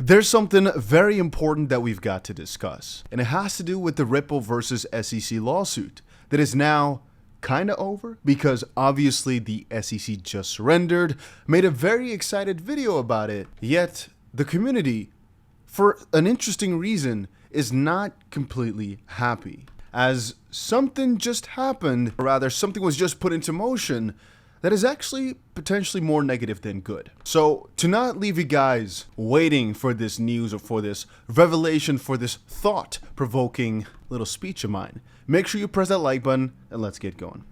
There's something very important that we've got to discuss, and it has to do with the Ripple versus SEC lawsuit that is now kind of over because obviously the SEC just surrendered, made a very excited video about it, yet the community, for an interesting reason, is not completely happy. As something just happened, or rather something was just put into motion that is actually potentially more negative than good. So to not leave you guys waiting for this news or for this revelation, for this thought-provoking little speech of mine, make sure you press that like button and let's get going.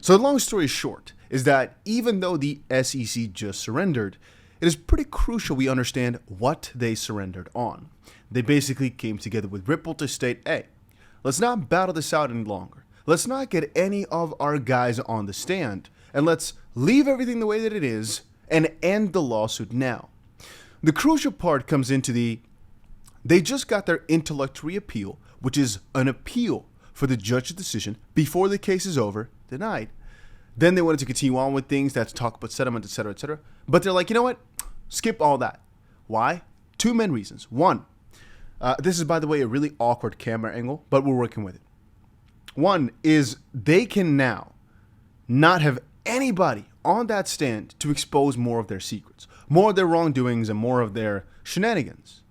So the long story short is that even though the SEC just surrendered, it is pretty crucial we understand what they surrendered on. They basically came together with Ripple to state, hey, let's not battle this out any longer. Let's not get any of our guys on the stand, and let's leave everything the way that it is and end the lawsuit now. The crucial part comes into they just got their interlocutory appeal, which is an appeal for the judge's decision before the case is over, denied. Then they wanted to continue on with things, that's talk about settlement, etc., etc. But they're like, you know what? Skip all that. Why? Two main reasons. One, this is, by the way, a really awkward camera angle, but we're working with it. One is they can now not have anybody on that stand to expose more of their secrets, more of their wrongdoings, and more of their shenanigans.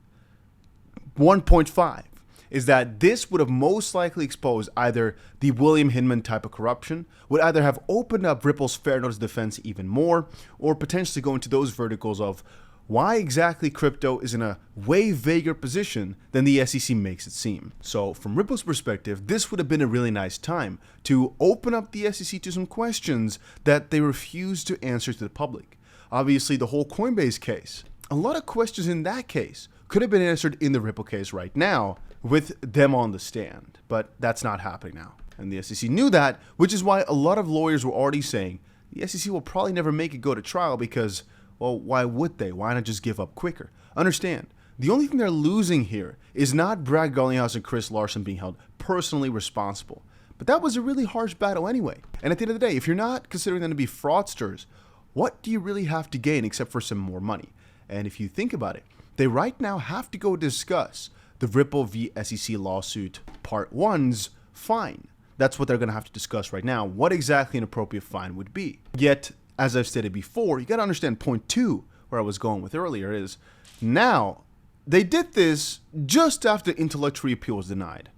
1.5 is that this would have most likely exposed either the 𝗕𝗓𝗓𝗋 type of corruption, would either have opened up Ripple's fair notice defense even more, or potentially go into those verticals of why exactly crypto is in a way vaguer position than the SEC makes it seem. So from Ripple's perspective, this would have been a really nice time to open up the SEC to some questions that they refuse to answer to the public. Obviously, the whole Coinbase case, a lot of questions in that case could have been answered in the Ripple case right now with them on the stand, but that's not happening now. And the SEC knew that, which is why a lot of lawyers were already saying the SEC will probably never make it go to trial because, well, why would they? Why not just give up quicker? Understand, the only thing they're losing here is not Brad Garlinghouse and Chris Larsen being held personally responsible. But that was a really harsh battle anyway. And at the end of the day, if you're not considering them to be fraudsters, what do you really have to gain except for some more money? And if you think about it, they right now have to go discuss the Ripple v. SEC lawsuit part 1's fine. That's what they're going to have to discuss right now, what exactly an appropriate fine would be. Yet, as I've stated before, you got to understand point 2, where I was going with earlier, is now they did this just after interlocutory appeal was denied.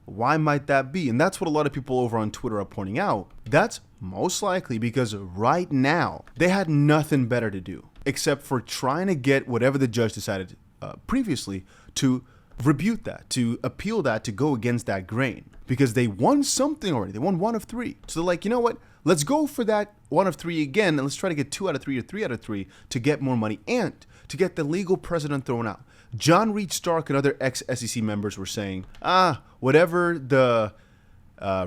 Why might that be? And that's what a lot of people over on Twitter are pointing out. That's most likely because right now they had nothing better to do except for trying to get whatever the judge decided previously to rebuke that, to appeal that, to go against that grain, because they won something already. They won 1 of 3. So they're like, you know what? Let's go for that 1 of 3 again, and let's try to get 2 out of 3 or 3 out of 3 to get more money and to get the legal precedent thrown out. John Reed Stark and other ex-SEC members were saying, whatever the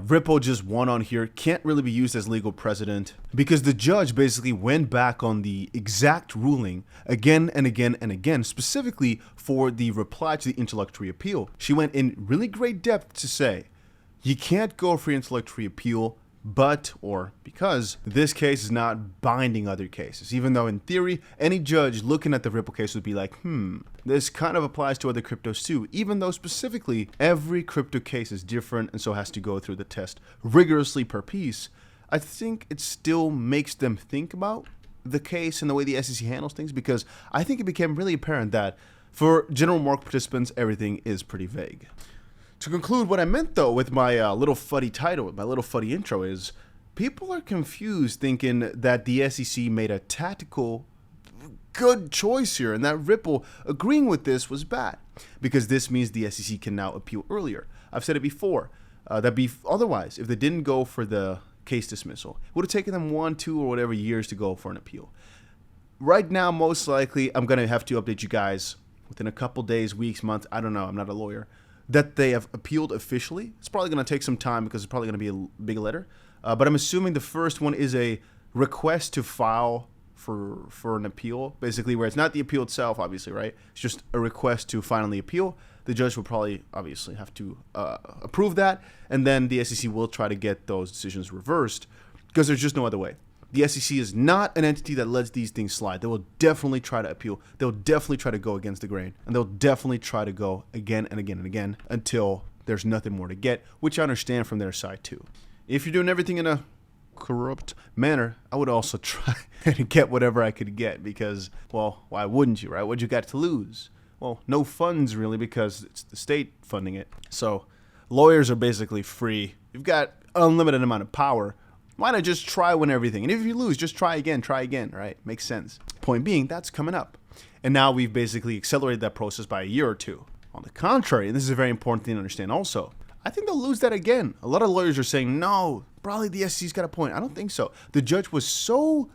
Ripple just won on here can't really be used as legal precedent because the judge basically went back on the exact ruling again and again and again, specifically for the reply to the interlocutory appeal. She went in really great depth to say, you can't go for interlocutory appeal but, or because, this case is not binding other cases, even though in theory, any judge looking at the Ripple case would be like, this kind of applies to other cryptos too, even though specifically every crypto case is different and so has to go through the test rigorously per piece. I think it still makes them think about the case and the way the SEC handles things, because I think it became really apparent that for general market participants, everything is pretty vague. To conclude, what I meant though with my little fuddy title, with my little fuddy intro, is people are confused thinking that the SEC made a tactical good choice here and that Ripple agreeing with this was bad because this means the SEC can now appeal earlier. I've said it before, otherwise, if they didn't go for the case dismissal, it would have taken them 1, 2, or whatever years to go for an appeal. Right now, most likely, I'm going to have to update you guys within a couple days, weeks, months, I don't know, I'm not a lawyer, that they have appealed officially. It's probably going to take some time because it's probably going to be a big letter. But I'm assuming the first one is a request to file for an appeal, basically where it's not the appeal itself, obviously, right? It's just a request to finally appeal. The judge will probably, obviously, have to approve that. And then the SEC will try to get those decisions reversed because there's just no other way. the SEC is not an entity that lets these things slide. They will definitely try to appeal. They'll definitely try to go against the grain. And they'll definitely try to go again and again and again until there's nothing more to get, which I understand from their side too. If you're doing everything in a corrupt manner, I would also try to get whatever I could get because, well, why wouldn't you, right? What you got to lose? Well, no funds really because it's the state funding it. So lawyers are basically free. You've got unlimited amount of power. Why not just try win everything? And if you lose, just try again, right? Makes sense. Point being, that's coming up. And now we've basically accelerated that process by a year or two. On the contrary, and this is a very important thing to understand also, I think they'll lose that again. A lot of lawyers are saying, no, probably the SEC's got a point. I don't think so. The judge was so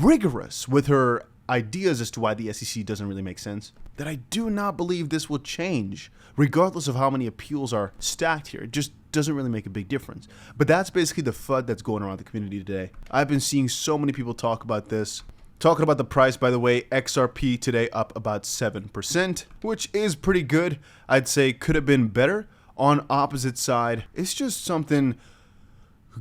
rigorous with her ideas as to why the SEC doesn't really make sense that I do not believe this will change, regardless of how many appeals are stacked here. It just doesn't really make a big difference. But that's basically the FUD that's going around the community today. I've been seeing so many people talk about this. Talking about the price, by the way, XRP today up about 7%, which is pretty good. I'd say could have been better. On opposite side, it's just something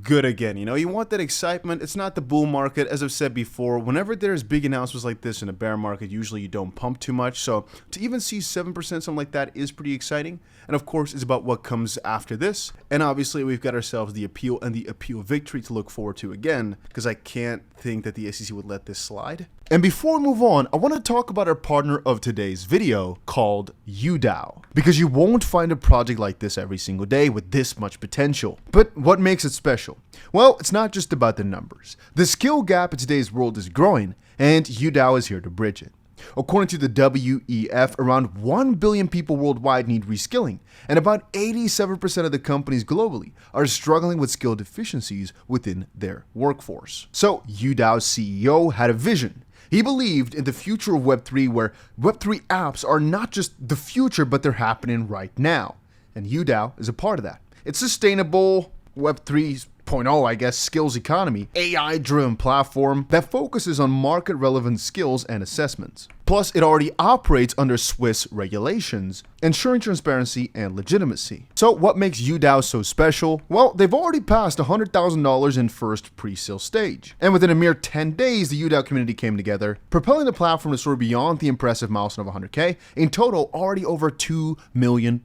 good again. You know, you want that excitement. It's not the bull market. As I've said before, whenever there's big announcements like this in a bear market, usually you don't pump too much. So to even see 7%, something like that is pretty exciting. And of course, it's about what comes after this. And obviously, we've got ourselves the appeal and the appeal victory to look forward to again, because I can't think that the SEC would let this slide. And before we move on, I want to talk about our partner of today's video called UDao, because you won't find a project like this every single day with this much potential. But what makes it special? Well, it's not just about the numbers. The skill gap in today's world is growing, and UDao is here to bridge it. According to the WEF, around 1 billion people worldwide need reskilling, and about 87% of the companies globally are struggling with skill deficiencies within their workforce. So UDao's CEO had a vision. He believed in the future of Web3, where Web3 apps are not just the future, but they're happening right now. And UDao is a part of that. It's sustainable Web 3.0, I guess, skills economy, AI-driven platform that focuses on market-relevant skills and assessments. Plus, it already operates under Swiss regulations, ensuring transparency and legitimacy. So what makes UDao so special? Well, they've already passed $100,000 in first pre-sale stage. And within a mere 10 days, the UDao community came together, propelling the platform to soar beyond the impressive milestone of 100K, in total already over $2 million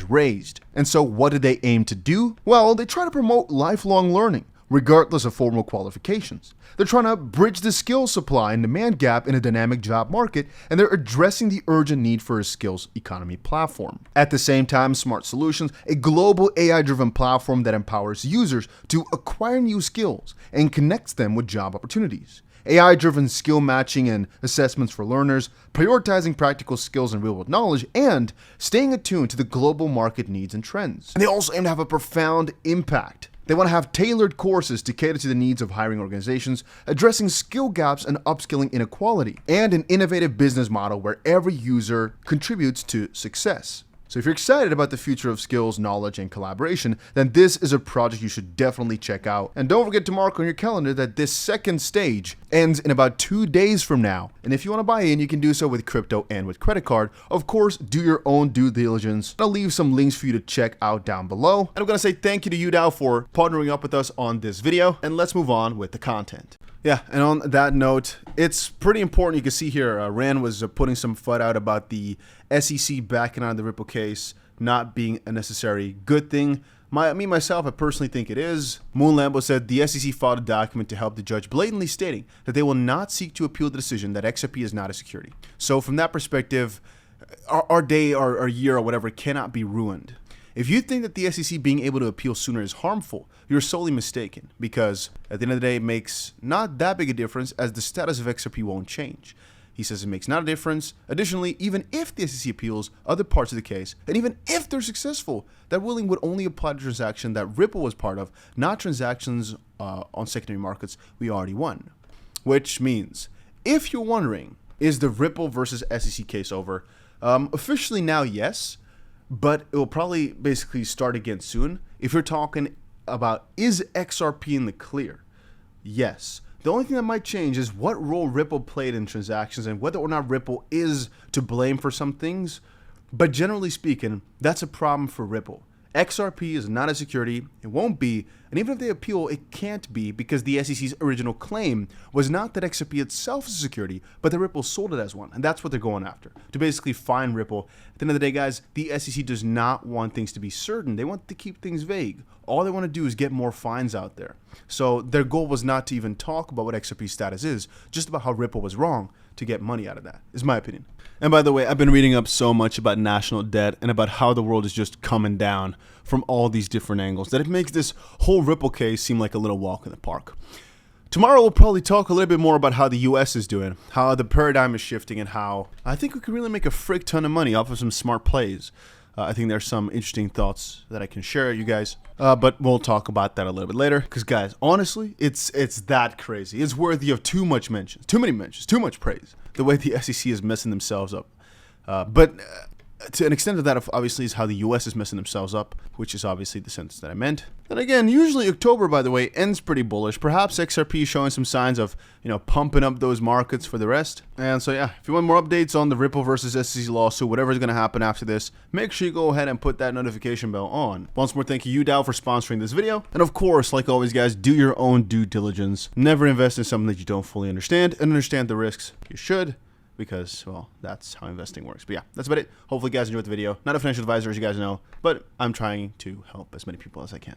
raised. And so what did they aim to do? Well, they try to promote lifelong learning, regardless of formal qualifications. They're trying to bridge the skills supply and demand gap in a dynamic job market, and they're addressing the urgent need for a skills economy platform. At the same time, Smart Solutions, a global AI-driven platform that empowers users to acquire new skills and connects them with job opportunities. AI-driven skill matching and assessments for learners, prioritizing practical skills and real-world knowledge, and staying attuned to the global market needs and trends. And they also aim to have a profound impact. They want to have tailored courses to cater to the needs of hiring organizations, addressing skill gaps and upskilling inequality, and an innovative business model where every user contributes to success. So if you're excited about the future of skills, knowledge, and collaboration, then this is a project you should definitely check out. And don't forget to mark on your calendar that this second stage ends in about 2 days from now. And if you want to buy in, you can do so with crypto and with credit card. Of course, do your own due diligence. I'll leave some links for you to check out down below. And I'm going to say thank you to UDao for partnering up with us on this video. And let's move on with the content. Yeah, and on that note, it's pretty important. You can see here, Rand was putting some FUD out about the SEC backing out of the Ripple case not being a necessary good thing. Myself, I personally think it is. 𝗬𝗟 said the SEC filed a document to help the judge, blatantly stating that they will not seek to appeal the decision that XRP is not a security. So from that perspective, our day, our year, or whatever cannot be ruined. If you think that the SEC being able to appeal sooner is harmful, you're solely mistaken, because at the end of the day, it makes not that big a difference, as the status of XRP won't change. He says it makes not a difference. Additionally, even if the SEC appeals other parts of the case, and even if they're successful, that ruling would only apply to transaction that Ripple was part of, not transactions on secondary markets we already won. Which means, if you're wondering, is the Ripple versus SEC case over? Officially now, yes. But it will probably basically start again soon. If you're talking about, is XRP in the clear? Yes. The only thing that might change is what role Ripple played in transactions and whether or not Ripple is to blame for some things. But generally speaking, that's a problem for Ripple. XRP is not a security, it won't be, and even if they appeal, it can't be because the SEC's original claim was not that XRP itself is a security, but that Ripple sold it as one, and that's what they're going after, to basically fine Ripple. At the end of the day, guys, the SEC does not want things to be certain. They want to keep things vague. All they want to do is get more fines out there. So their goal was not to even talk about what XRP's status is, just about how Ripple was wrong to get money out of that, is my opinion. And by the way, I've been reading up so much about national debt and about how the world is just coming down from all these different angles that it makes this whole Ripple case seem like a little walk in the park. Tomorrow we'll probably talk a little bit more about how the US is doing, how the paradigm is shifting, and how I think we can really make a frick ton of money off of some smart plays. I think there's some interesting thoughts that I can share with you guys, but we'll talk about that a little bit later. Because guys, honestly, it's that crazy. It's worthy of too much mentions, too many mentions, too much praise. The way the SEC is messing themselves up, but to an extent of that, obviously, is how the US is messing themselves up, which is obviously the sentence that I meant. And again, usually October, by the way, ends pretty bullish. Perhaps XRP is showing some signs of, pumping up those markets for the rest. And so, yeah, if you want more updates on the Ripple versus SEC lawsuit, whatever's going to happen after this, make sure you go ahead and put that notification bell on. Once more, thank you, UDao, for sponsoring this video. And of course, like always, guys, do your own due diligence. Never invest in something that you don't fully understand, and understand the risks. You should. Because, well, that's how investing works. But yeah, that's about it. Hopefully you guys enjoyed the video. Not a financial advisor, as you guys know, but I'm trying to help as many people as I can.